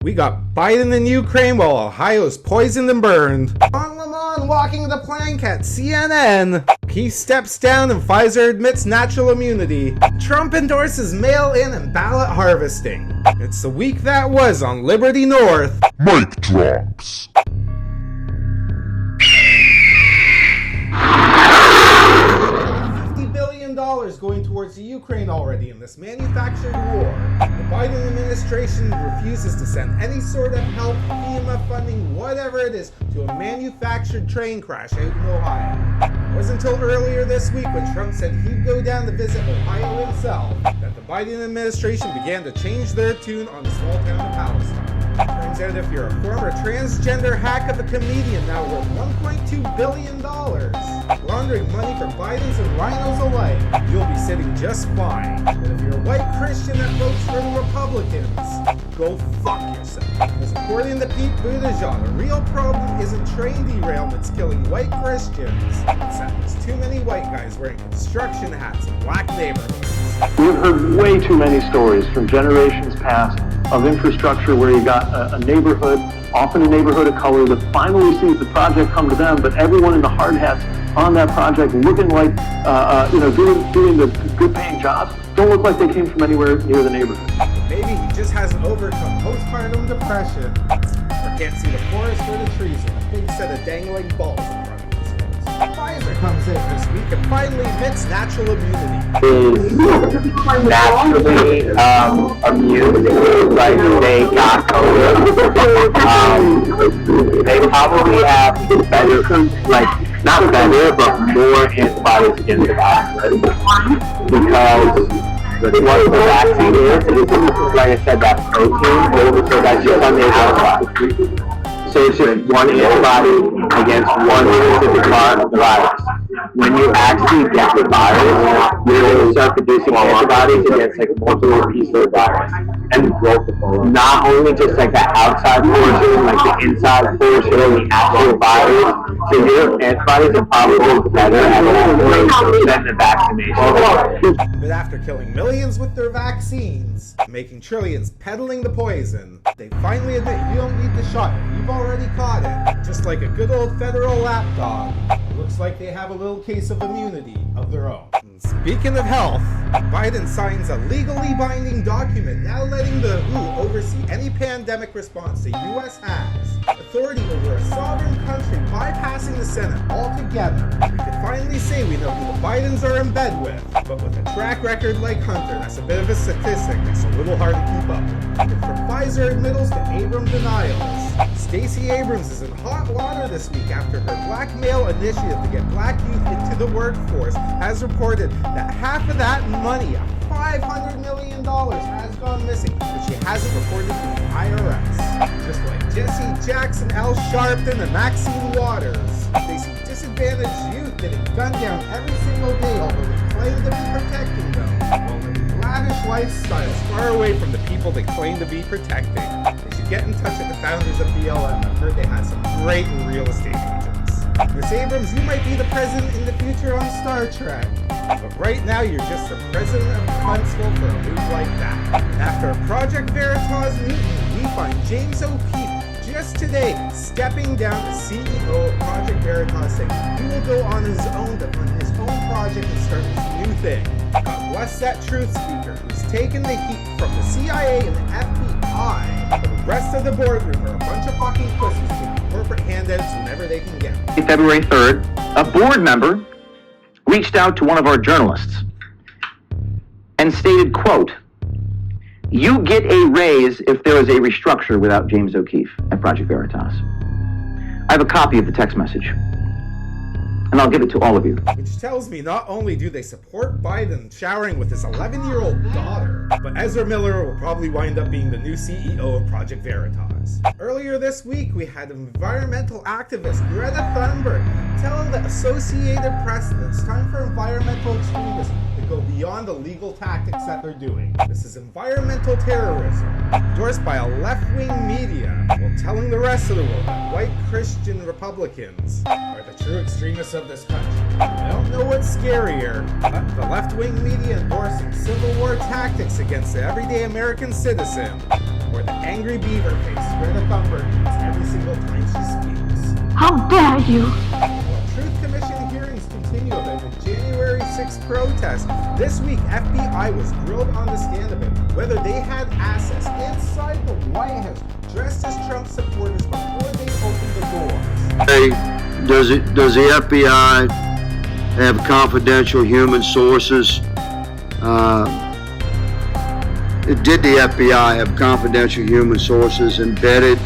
We got Biden in Ukraine while Ohio's poisoned and burned. On Lamont walking the plank at CNN. He steps down and Pfizer admits natural immunity. Trump endorses mail-in and ballot harvesting. It's the week that was on Liberty North. Mic drops. $50 billion going towards the Ukraine already in this manufactured war. The Biden administration refuses to send any sort of help, FEMA funding, whatever it is, to a manufactured train crash out in Ohio. It wasn't until earlier this week when Trump said he'd go down to visit Ohio himself that the Biden administration began to change their tune on the small town of Palestine. Turns out if you're a former transgender hack of a comedian now worth $1.2 billion, laundering money from Bidens and rhinos alike, you'll be sitting just fine. But if you're a white Christian that votes for the Republicans, go fuck yourself. Because according to Pete Buttigieg, the real problem isn't train derailments killing white Christians. It's that there's too many white guys wearing construction hats in black neighborhoods. We've heard way too many stories from generations past of infrastructure where you got a neighborhood, often a neighborhood of color, that finally sees the project come to them, but everyone in the hard hats on that project looking like, doing the good paying jobs, don't look like they came from anywhere near the neighborhood. Maybe he just hasn't overcome postpartum depression, or can't see the forest or the trees with a big set of dangling balls in front of his face. Pfizer comes in this week and finally admits natural immunity. Is naturally immune, like they got COVID. They probably have better, not better, but more antibodies against the virus. Because what the vaccine is, like I said, that protein, so that's just on the antibody. So it's just one antibody against one specific part of the virus. When you actually get the virus, you're going to start producing antibodies against multiple pieces of the virus. And not only just the outside portion, the inside portion of the actual virus. So your antibodies are probably better at it than the vaccination. But after killing millions with their vaccines, making trillions peddling the poison, they finally admit you don't need the shot. You've already caught it. Just like a good old federal lapdog. It looks like they have a little case of immunity of their own. And speaking of health, Biden signs a legally binding document now letting the WHO oversee any pandemic response the U.S. has. Authority over a sovereign country bypassing the Senate altogether. We can finally say we know who the Bidens are in bed with, but with a track record like Hunter, that's a bit of a statistic that's a little hard to keep up with. From Pfizer admittals to Abrams denials, Stacey Abrams is in hot water this week after her black male initiative to get black youth into the workforce has reported that half of that money, $500 million, has gone missing, but she hasn't reported to the IRS. Just like Jesse Jackson, Al Sharpton, and Maxine Waters, they see disadvantaged youth getting gunned down every single day, although they claim to be protecting them, while living lavish lifestyles far away from the people they claim to be protecting. They should get in touch with the founders of BLM. I've heard they had some great real estate agents. Ms. Abrams, you might be the president in the future on Star Trek, but right now you're just the president of Huntsville for a move like that. And after a Project Veritas mutiny, we find James O'Keefe just today stepping down as CEO of Project Veritas, saying he will go on his own to fund his own project and start this new thing. God bless that truth speaker who's taken the heat from the CIA and the FBI, but the rest of the boardroom are a bunch of fucking pussies taking corporate handouts whenever they can get them. February 3rd, a board member reached out to one of our journalists and stated, quote, "You get a raise if there is a restructure without James O'Keefe at Project Veritas." I have a copy of the text message, and I'll give it to all of you. Which tells me not only do they support Biden showering with his 11-year-old daughter, but Ezra Miller will probably wind up being the new CEO of Project Veritas. Earlier this week, we had environmental activist Greta Thunberg telling the Associated Press that it's time for environmental extremists to go beyond the legal tactics that they're doing. This is environmental terrorism, endorsed by a left-wing media, while telling the rest of the world that white Christian Republicans are the true extremists of this country. I don't know what's scarier, but the left-wing media endorsing Civil War tactics against the everyday American citizen, or the angry beaver face Greta Thunberg uses every single time she speaks. How dare you! While Truth Commission hearings continue about the January 6th protest, this week FBI was grilled on the stand about whether they had access inside the White House dressed as Trump supporters before they opened the doors. Hey, does the FBI have confidential human sources? Did the FBI have confidential human sources embedded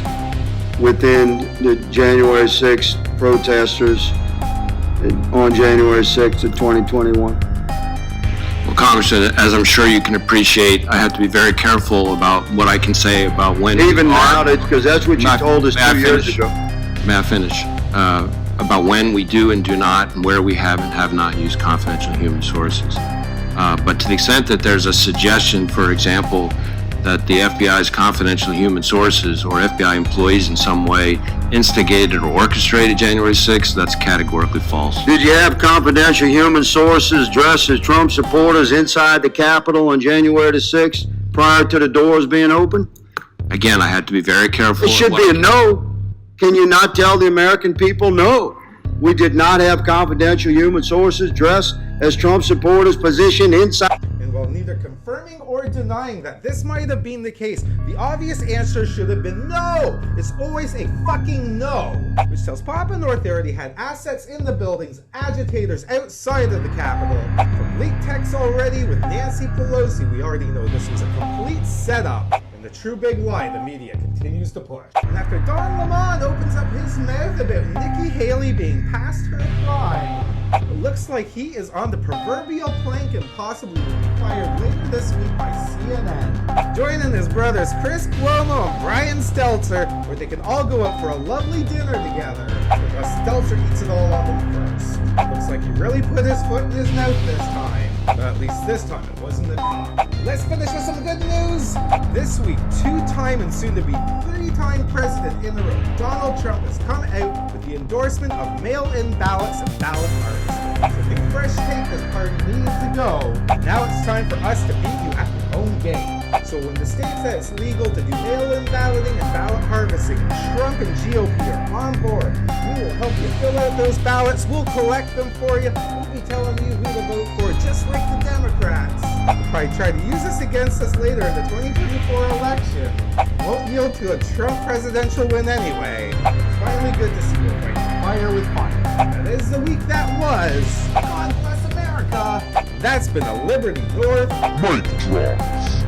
within the January 6th protesters on January 6th of 2021? Well, Congressman, as I'm sure you can appreciate, I have to be very careful about what I can say about when. Even now, because that's what you told us 2 years ago. May I finish? About when we do and do not, and where we have and have not used confidential human sources. But to the extent that there's a suggestion, for example, that the FBI's confidential human sources or FBI employees in some way instigated or orchestrated January 6th, that's categorically false. Did you have confidential human sources dressed as Trump supporters inside the Capitol on January the 6th prior to the doors being open? Again, I had to be very careful. It should be a no. Can you not tell the American people no? We did not have confidential human sources dressed as Trump supporters positioned inside. And while neither confirming or denying that this might have been the case, the obvious answer should have been no. It's always a fucking no. Which tells Papa North they already had assets in the buildings, agitators outside of the Capitol. From leaked texts already with Nancy Pelosi, we already know this was a complete setup. And the true big lie the media continues to push. And after Don Lemon opens up his mouth about Nikki Haley being past her prime, it looks like he is on the proverbial plank and possibly will be fired later this week by CNN. Joining his brothers Chris Cuomo and Brian Stelter, where they can all go out for a lovely dinner together, because Stelter eats it all on them first. Looks like he really put his foot in his mouth this time. But at least this time it wasn't enough. Let's finish with some good news. This week, two-time and soon-to-be three-time president in a row, Donald Trump has come out with the endorsement of mail-in ballots and ballot harvesting. It's a big fresh take this party needs to go. Now it's time for us to beat you at your own game. So when the state says it's legal to do mail-in balloting and ballot harvesting, Trump and GOP are on board. We will help you fill out those ballots. We'll collect them for you. We'll be telling you who to vote for, just like the Democrats. They'll probably try to use this against us later in the 2024 election. Won't yield to a Trump presidential win anyway. It's finally good to see we're fighting fire with fire. That is the week that was. God bless America. That's been a Liberty North Mic drops.